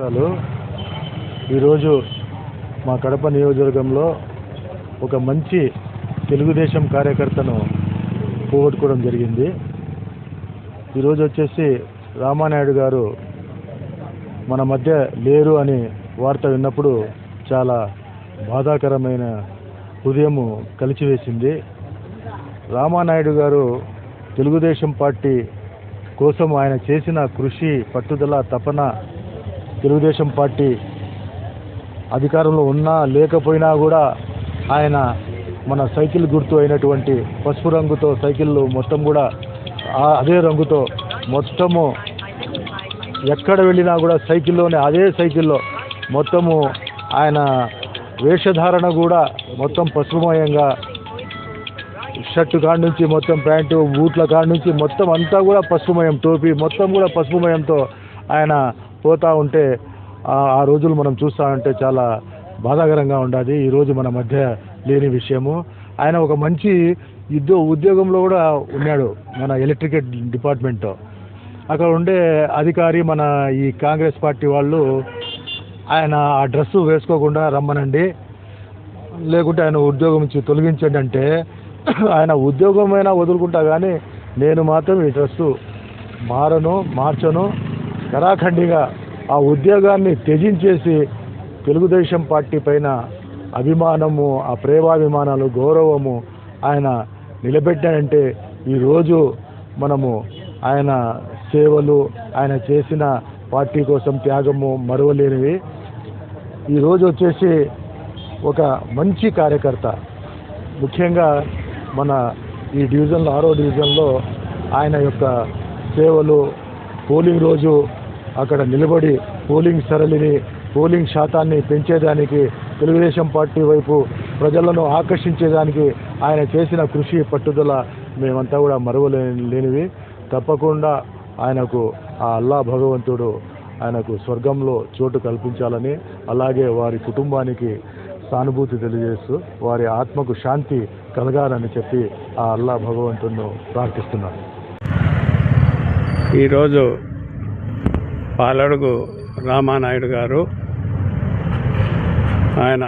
నమస్కారాలు. ఈరోజు మా కడప నియోజకవర్గంలో ఒక మంచి తెలుగుదేశం కార్యకర్తను పోగొట్టుకోవడం జరిగింది. ఈరోజు వచ్చేసి రామానాయుడు గారు మన మధ్య లేరు అని వార్త విన్నప్పుడు చాలా బాధాకరమైన హృదయము కలిచివేసింది. రామానాయుడు గారు తెలుగుదేశం పార్టీ కోసం ఆయన చేసిన కృషి, పట్టుదల, తపన, తెలుగుదేశం పార్టీ అధికారంలో ఉన్నా లేకపోయినా కూడా ఆయన మన సైకిల్ గుర్తు అయినటువంటి పసుపు రంగుతో సైకిళ్ళు మొత్తం కూడా అదే రంగుతో మొత్తము ఎక్కడ వెళ్ళినా కూడా సైకిల్లోనే అదే సైకిల్లో మొత్తము ఆయన వేషధారణ కూడా మొత్తం పసుపుమయంగా, షర్టు కాడ నుంచి మొత్తం ప్యాంటు, బూట్ల కాడ నుంచి మొత్తం అంతా కూడా పసుపుమయం, టోపీ మొత్తం కూడా పసుపుమయంతో ఆయన పోతూ ఉంటే ఆ రోజులు మనం చూస్తూ ఉంటే చాలా బాధాకరంగా ఉండాలి. ఈరోజు మన మధ్య లేని విషయము. ఆయన ఒక మంచి ఉద్యోగంలో కూడా ఉన్నాడు, మన ఎలక్ట్రికల్ డిపార్ట్మెంట్తో. అక్కడ ఉండే అధికారి మన ఈ కాంగ్రెస్ పార్టీ వాళ్ళు ఆయన ఆ డ్రెస్సు వేసుకోకుండా రమ్మనండి, లేకుంటే ఆయన ఉద్యోగం నుంచి తొలగించండి అంటే ఆయన ఉద్యోగమైనా వదులుకుంటా కానీ నేను మాత్రం ఈ డ్రెస్సు మార్చను, కరాఖండిగా ఆ ఉద్యోగాన్ని త్యజించేసి తెలుగుదేశం పార్టీ పైన అభిమానము, ఆ ప్రేమాభిమానాలు, గౌరవము ఆయన నిలబెట్టాడంటే ఈరోజు మనము ఆయన సేవలు, ఆయన చేసిన పార్టీ కోసం త్యాగము మరువలేనివి. ఈరోజు వచ్చేసి ఒక మంచి కార్యకర్త, ముఖ్యంగా మన ఈ డివిజన్లో 6వ డివిజన్లో ఆయన యొక్క సేవలు, పోలింగ్ రోజు అక్కడ నిలబడి పోలింగ్ సరళిని, పోలింగ్ శాతాన్ని పెంచేదానికి, తెలుగుదేశం పార్టీ వైపు ప్రజలను ఆకర్షించేదానికి ఆయన చేసిన కృషి, పట్టుదల మేమంతా కూడా మరువలేనివి. తప్పకుండా ఆయనకు ఆ అల్లా భగవంతుడు ఆయనకు స్వర్గంలో చోటు కల్పించాలని, అలాగే వారి కుటుంబానికి సానుభూతి తెలియజేస్తూ వారి ఆత్మకు శాంతి కలగాలని చెప్పి ఆ అల్లా భగవంతుడిని ప్రార్థిస్తున్నాను. ఈరోజు పాలడుగు రామానాయుడు గారు, ఆయన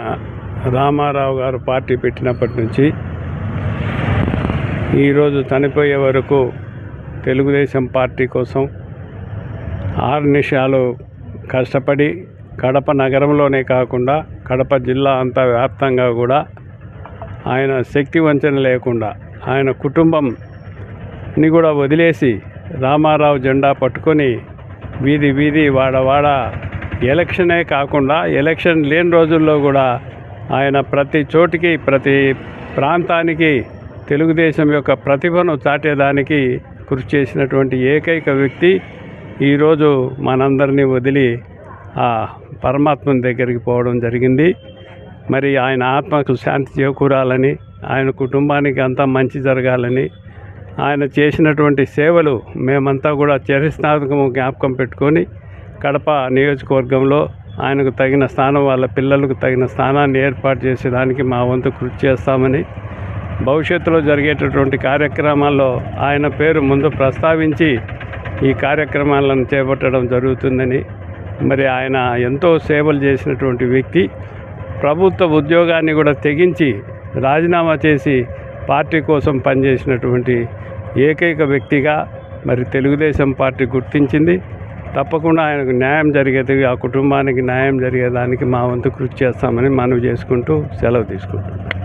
రామారావు గారు పార్టీ పెట్టినప్పటి నుంచి ఈరోజు చనిపోయే వరకు తెలుగుదేశం పార్టీ కోసం 6 నిమిషాలు కష్టపడి కడప నగరంలోనే కాకుండా కడప జిల్లా అంతా వ్యాప్తంగా కూడా ఆయన శక్తి వంచన లేకుండా ఆయన కుటుంబంని కూడా వదిలేసి రామారావు జెండా పట్టుకొని వీధి వీధి, వాడ ఎలక్షనే కాకుండా ఎలక్షన్ లేని రోజుల్లో కూడా ఆయన ప్రతి చోటికి, ప్రతి ప్రాంతానికి తెలుగుదేశం యొక్క ప్రతిభను చాటేదానికి కృషి చేసినటువంటి ఏకైక వ్యక్తి ఈరోజు మనందరినీ వదిలి ఆ పరమాత్మని దగ్గరికి పోవడం జరిగింది. మరి ఆయన ఆత్మకు శాంతి చేకూరాలని, ఆయన కుటుంబానికి అంతా మంచి జరగాలని, ఆయన చేసినటువంటి సేవలు మేమంతా కూడా చరిత్రాత్మకము జ్ఞాపకం పెట్టుకొని కడప నియోజకవర్గంలో ఆయనకు తగిన స్థానం, వాళ్ళ పిల్లలకు తగిన స్థానాన్ని ఏర్పాటు చేసేదానికి మా వంతు కృషి చేస్తామని, భవిష్యత్తులో జరిగేటటువంటి కార్యక్రమాల్లో ఆయన పేరు ముందు ప్రస్తావించి ఈ కార్యక్రమాలను చేపట్టడం జరుగుతుందని, మరి ఆయన ఎంతో సేవలు చేసినటువంటి వ్యక్తి, ప్రభుత్వ ఉద్యోగాన్ని కూడా తెగించి రాజీనామా చేసి పార్టీ కోసం పనిచేసినటువంటి ఏకైక వ్యక్తిగా మరి తెలుగుదేశం పార్టీ గుర్తించింది. తప్పకుండా ఆయనకు న్యాయం జరిగేది, ఆ కుటుంబానికి న్యాయం జరిగేదానికి మా వంతు కృషి చేస్తామని మనవి చేసుకుంటూ సెలవు తీసుకుంటున్నాం.